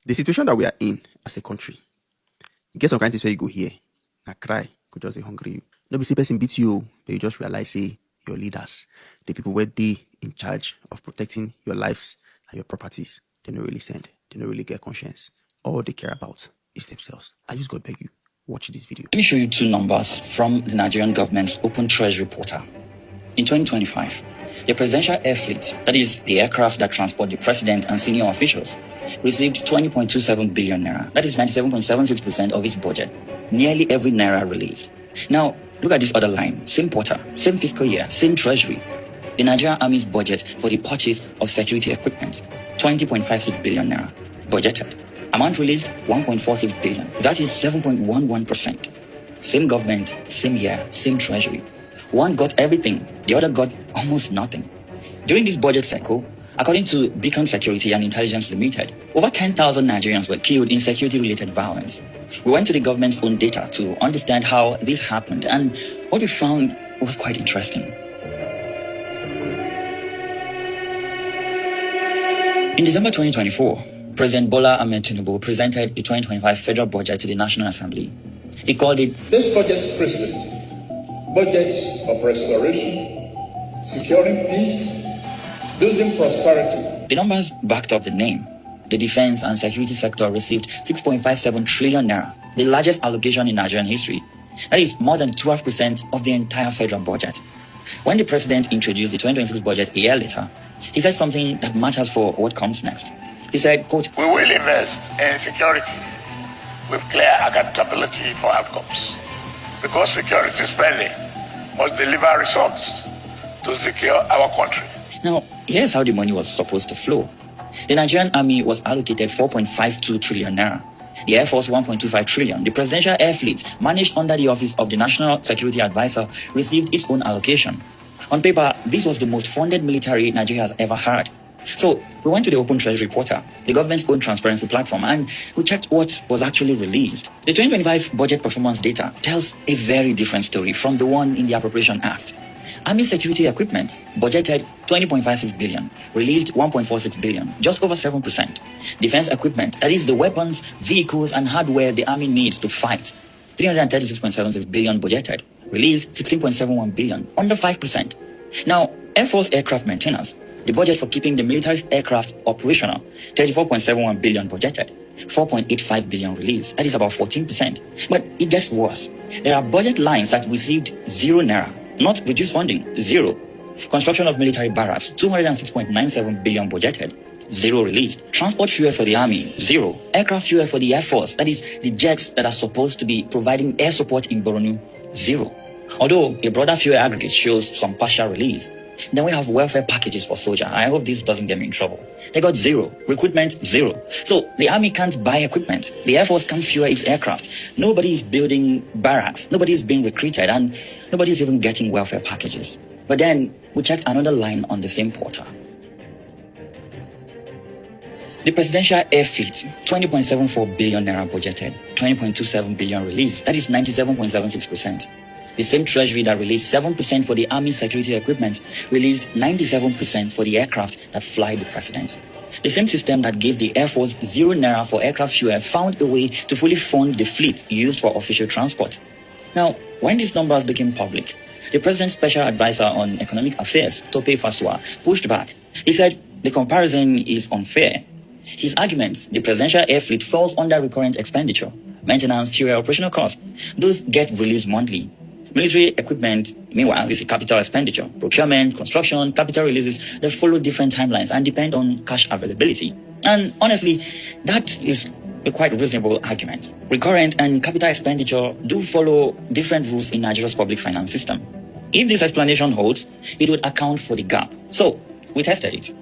The situation that we are in as a country, you get some kind of things where you go here, and cry, could just be hungry you. No be say person beat you, but you just realize say your leaders, the people where they in charge of protecting your lives and your properties, they don't really send, they don't really get conscience. All they care about is themselves. I just gotta beg you, watch this video. Let me show you two numbers from the Nigerian government's Open Treasury portal. In 2025, the presidential air fleet, that is the aircraft that transport the president and senior officials, received 20.27 billion naira. That is 97.76% of its budget. Nearly every naira released. Now, look at this other line. Same quarter, same fiscal year, same treasury. The Nigerian Army's budget for the purchase of security equipment, 20.56 billion naira. Budgeted. Amount released, 1.46 billion. That is 7.11%. Same government, same year, same treasury. One got everything, the other got almost nothing. During this budget cycle, according to Beacon Security and Intelligence Limited, over 10,000 Nigerians were killed in security-related violence. We went to the government's own data to understand how this happened, and what we found was quite interesting. In December 2024, President Bola Ahmed Tinubu presented the 2025 federal budget to the National Assembly. He called it, "This budget precedent, budget of restoration, securing peace, building prosperity." The numbers backed up the name. The defense and security sector received 6.57 trillion naira, the largest allocation in Nigerian history. That is more than 12% of the entire federal budget. When the president introduced the 2026 budget a year later, he said something that matters for what comes next. He said, quote, "We will invest in security with clear accountability for outcomes, because security spending must deliver results to secure our country." Now, here's how the money was supposed to flow. The Nigerian Army was allocated 4.52 trillion naira. The Air Force 1.25 trillion. The Presidential Air Fleet, managed under the Office of the National Security Advisor, received its own allocation. On paper, this was the most funded military Nigeria has ever had. So, we went to the Open Treasury portal, the government's own transparency platform, and we checked what was actually released. The 2025 budget performance data tells a very different story from the one in the Appropriation Act. Army security equipment budgeted 20.56 billion, released 1.46 billion, just over 7%. Defense equipment, that is the weapons, vehicles, and hardware the Army needs to fight, 336.76 billion budgeted, released 16.71 billion, under 5%. Now, Air Force aircraft maintenance, the budget for keeping the military's aircraft operational, 34.71 billion budgeted, 4.85 billion released, that is about 14%. But it gets worse. There are budget lines that received 0 naira, not reduced funding, 0. Construction of military barracks, 206.97 billion budgeted, 0 released. Transport fuel for the Army, 0. Aircraft fuel for the Air Force, that is the jets that are supposed to be providing air support in Borno, 0. Although a broader fuel aggregate shows some partial release. Then we have welfare packages for soldiers. I hope this doesn't get me in trouble. They got 0. Recruitment, 0. So the Army can't buy equipment. The Air Force can't fuel its aircraft. Nobody is building barracks. Nobody is being recruited. And nobody is even getting welfare packages. But then we checked another line on the same portal. The Presidential Air Fleet, 20.74 billion naira budgeted, 20.27 billion released. That is 97.76%. The same treasury that released 7% for the Army security equipment released 97% for the aircraft that fly the president. The same system that gave the Air Force 0 naira for aircraft fuel found a way to fully fund the fleet used for official transport. Now, when these numbers became public, the President's Special Advisor on Economic Affairs, Tope Fasua, pushed back. He said the comparison is unfair. His arguments, the Presidential Air Fleet falls under recurrent expenditure, maintenance, fuel, operational costs. Those get released monthly. Military equipment, meanwhile, is a capital expenditure. Procurement, construction, capital releases, they follow different timelines and depend on cash availability. And honestly, that is a quite reasonable argument. Recurrent and capital expenditure do follow different rules in Nigeria's public finance system. If this explanation holds, it would account for the gap. So, we tested it.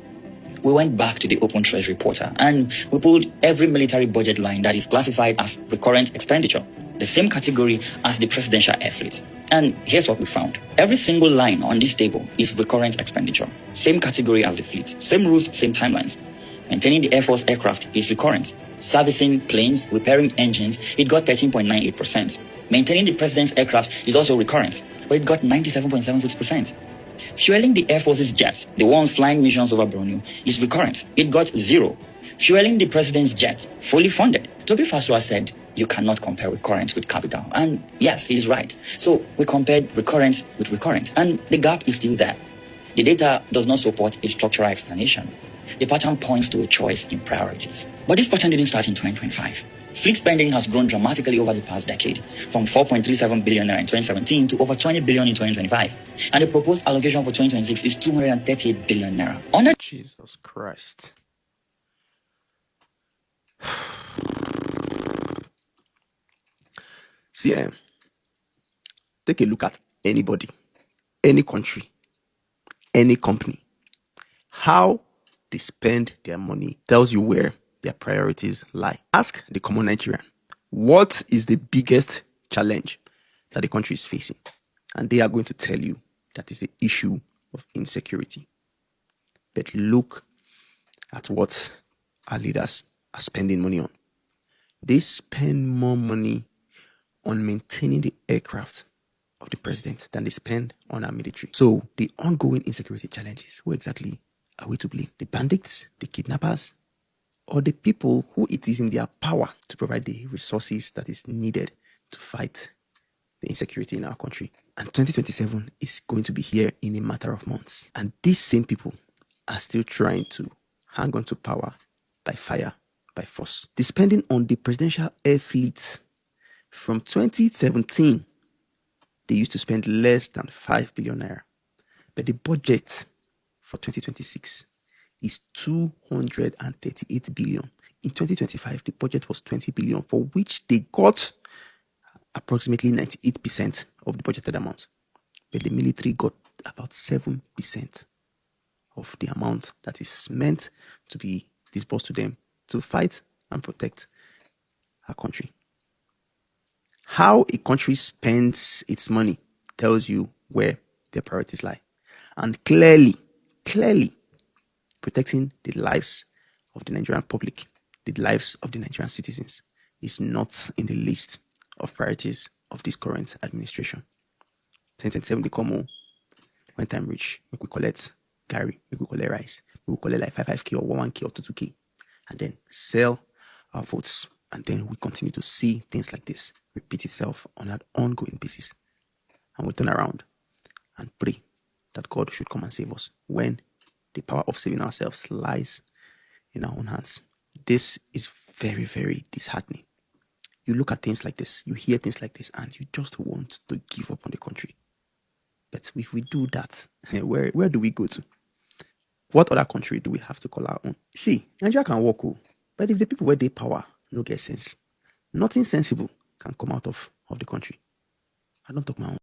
We went back to the Open Treasury portal and we pulled every military budget line that is classified as recurrent expenditure, the same category as the Presidential Air Fleet. And here's what we found. Every single line on this table is recurrent expenditure, same category as the fleet, same rules, same timelines. Maintaining the Air Force aircraft is recurrent. Servicing planes, repairing engines, it got 13.98%. Maintaining the President's aircraft is also recurrent, but it got 97.76%. Fueling the Air Force's jets, the ones flying missions over Borno, is recurrent. It got 0. fueling the president's jet, fully funded. Toby Fasua said, you cannot compare recurrent with capital. And yes, he is right. So we compared recurrent with recurrent, and the gap is still there. The data does not support a structural explanation. The pattern points to a choice in priorities. But this pattern didn't start in 2025. Fleet spending has grown dramatically over the past decade, from 4.37 billion naira in 2017 to over 20 billion in 2025. And the proposed allocation for 2026 is 238 billion naira. Under Jesus Christ. See, take a look at anybody, any country, any company. How they spend their money tells you where their priorities lie. Ask the common Nigerian, what is the biggest challenge that the country is facing? And they are going to tell you that is the issue of insecurity. But look at what our leaders are spending money on. They spend more money on maintaining the aircraft of the president than they spend on our military. So the ongoing insecurity challenges, who exactly are we to blame? The bandits, the kidnappers, or the people who it is in their power to provide the resources that is needed to fight the insecurity in our country? And 2027 is going to be here in a matter of months. And these same people are still trying to hang on to power by fire, by force. The spending on the presidential air fleet from 2017, they used to spend less than 5 billion naira. But the budget for 2026 is 238 billion. In 2025, the budget was 20 billion, for which they got approximately 98% of the budgeted amount. But the military got about 7% of the amount that is meant to be disbursed to them to fight and protect our country. How a country spends its money tells you where their priorities lie. And clearly, protecting the lives of the Nigerian public, the lives of the Nigerian citizens, is not in the list of priorities of this current administration. 2027 they come when time reach, we collect Gary, we collect rice, we collect like 5k or 1k or 2k, and then sell our votes. And then we continue to see things like this repeat itself on an ongoing basis. And we turn around and pray that God should come and save us when the power of saving ourselves lies in our own hands. This is very, very disheartening. You look at things like this, you hear things like this, and you just want to give up on the country. But if we do that, where do we go to? What other country do we have to call our own? See, Nigeria can walk, but if the people where they power no get sense, nothing sensible can come out of the country. I don't talk my own.